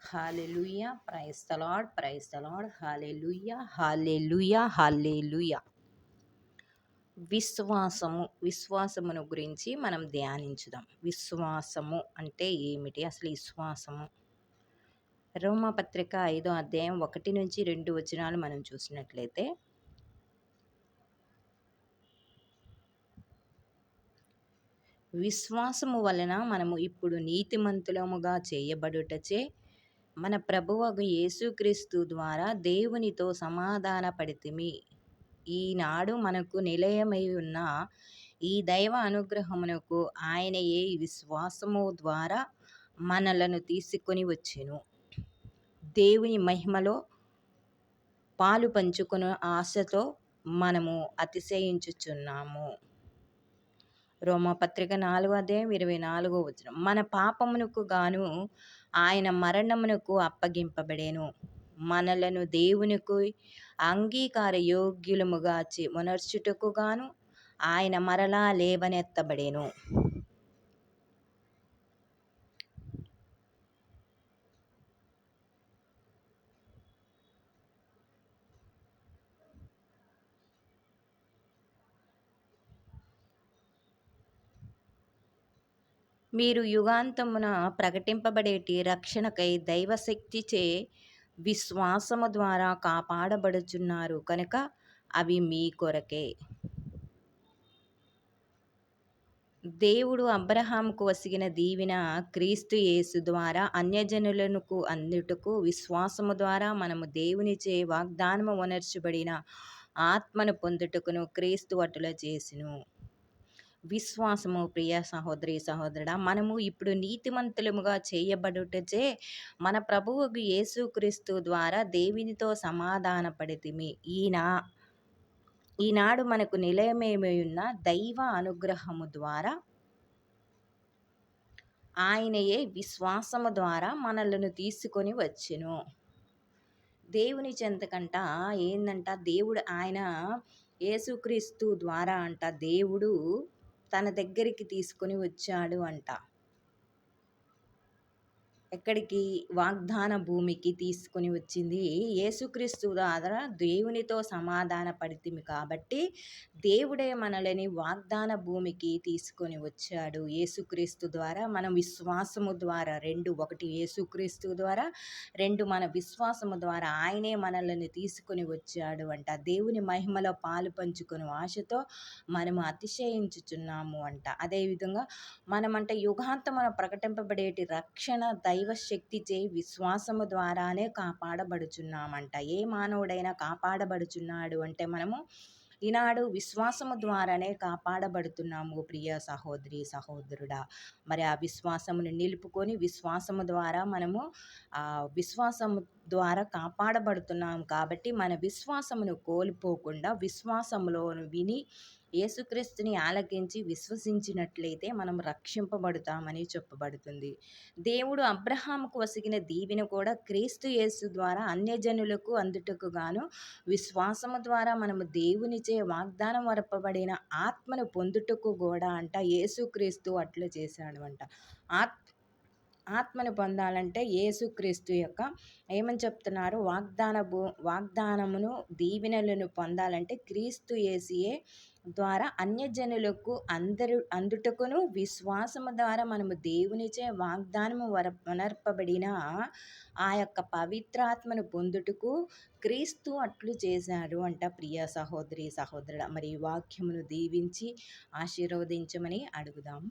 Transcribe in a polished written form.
Hallelujah! Praise the Lord, praise the Lord. Hallelujah! Hallelujah! Hallelujah! విశ్వాసమును గురించి మనం ధ్యానించుదాం. విశ్వాసము అంటే ఏమిటి? అసలు విశ్వాసము రోమాపత్రిక 5వ అధ్యాయం 1-2 వచనాలు మనం చూసినట్లయితే, విశ్వాసము వలన మనము ఇప్పుడు నీతిమంతులముగా చేయబడుటచే మన ప్రభువగు యేసుక్రీస్తు ద్వారా దేవునితో సమాధానపడితిమి. ఈనాడు మనకు నిలయమై ఉన్న ఈ దైవ అనుగ్రహమునకు ఆయనయే ఈ విశ్వాసము ద్వారా మనలను తీసుకొని వచ్చెను. దేవుని మహిమలో పాలు పంచుకొను ఆశతో మనము అతిశయించుచున్నాము. రోమాపత్రిక 4వ అధ్యాయం 24వ వచనం. మన పాపమునకు గాను ఆయన మరణమునకు అప్పగింపబడెను. మనలను దేవునికి అంగీకార యోగ్యులముగా మొనర్చుటకు గాను ఆయన మరలా లేవనెత్తబడెను. మీరు యుగాంతమున ప్రకటింపబడేటి రక్షణకై దైవశక్తిచే విశ్వాసము ద్వారా కాపాడబడుచున్నారు కనుక అవి మీ కొరకే. దేవుడు అబ్రహాముకు వసిగిన దీవెన క్రీస్తు యేసు ద్వారా అన్యజనులకు అందుటకు విశ్వాసము ద్వారా మనము దేవునిచే వాగ్దానము వనర్చబడిన ఆత్మను పొందుటకును క్రీస్తు అటుల చేసెను. విశ్వాసము, ప్రియ సహోదరి సహోదరుడా, మనము ఇప్పుడు నీతిమంతులముగా చేయబడుటచే మన ప్రభువుకు యేసుక్రీస్తు ద్వారా దేవునితో సమాధానపడితిమి. ఈనాడు మనకు నిలయమేమై ఉన్న దైవ అనుగ్రహము ద్వారా ఆయనయే విశ్వాసము ద్వారా మనలను తీసుకొని వచ్చెను. దేవుని చెంతకంట ఏందంట, దేవుడు ఆయన యేసుక్రీస్తు ద్వారా అంట దేవుడు తన దగ్గరికి తీసుకొని వచ్చాడు అంట. ఎక్కడికి? వాగ్దాన భూమికి తీసుకొని వచ్చింది యేసుక్రీస్తు ద్వారా దేవునితో సమాధాన పడితిమి కాబట్టి దేవుడే మనలని వాగ్దాన భూమికి తీసుకొని వచ్చాడు. యేసుక్రీస్తు ద్వారా మనం విశ్వాసము ద్వారా ఒకటి యేసుక్రీస్తు ద్వారా, మన విశ్వాసము ద్వారా ఆయనే మనల్ని తీసుకొని వచ్చాడు అంట. దేవుని మహిమలో పాలు పంచుకొని ఆశతో మనము అతిశయించుచున్నాము అంట. అదేవిధంగా మనమంట యుగాంతమున ప్రకటింపబడేటి రక్షణ దైవ శక్తిచే విశ్వాసము ద్వారానే కాపాడబడుచున్నామంట. ఏ మానవుడైనా కాపాడబడుచున్నాడు అంటే మనము ఈనాడు విశ్వాసము ద్వారానే కాపాడబడుతున్నాము. ప్రియ సహోదరి సహోదరుడా, మరి ఆ విశ్వాసమును నిలుపుకొని విశ్వాసము ద్వారా మనము విశ్వాసము ద్వారా కాపాడబడుతున్నాము కాబట్టి మన విశ్వాసమును కోల్పోకుండా విశ్వాసములో విని యేసుక్రీస్తుని ఆలకించి విశ్వసించినట్లయితే మనం రక్షింపబడతామని చెప్పబడుతుంది. దేవుడు అబ్రహాముకు వసిగిన దీవెన కూడా క్రీస్తు యేసు ద్వారా అన్యజనులకు అందుటకు గాను విశ్వాసము ద్వారా మనము దేవునిచే వాగ్దానం వరపబడిన ఆత్మను పొందుటకు కూడా అంట యేసుక్రీస్తు అట్లా చేశాడు అంట. ఆత్మను పొందాలంటే యేసుక్రీస్తు యొక్క ఏమని చెప్తున్నారు, వాగ్దానమును దీవెనలను పొందాలంటే క్రీస్తు యేసుయే ద్వారా అన్యజనులకు అందుటకును విశ్వాసము ద్వారా మనము దేవునిచే వాగ్దానము వనర్పబడిన ఆ యొక్క పవిత్రాత్మను పొందుటకు క్రీస్తు అట్లు చేశాడు అంట. ప్రియ సహోదరి సహోదరుడా, మరి ఈ వాక్యమును దీవించి ఆశీర్వదించమని అడుగుదాం.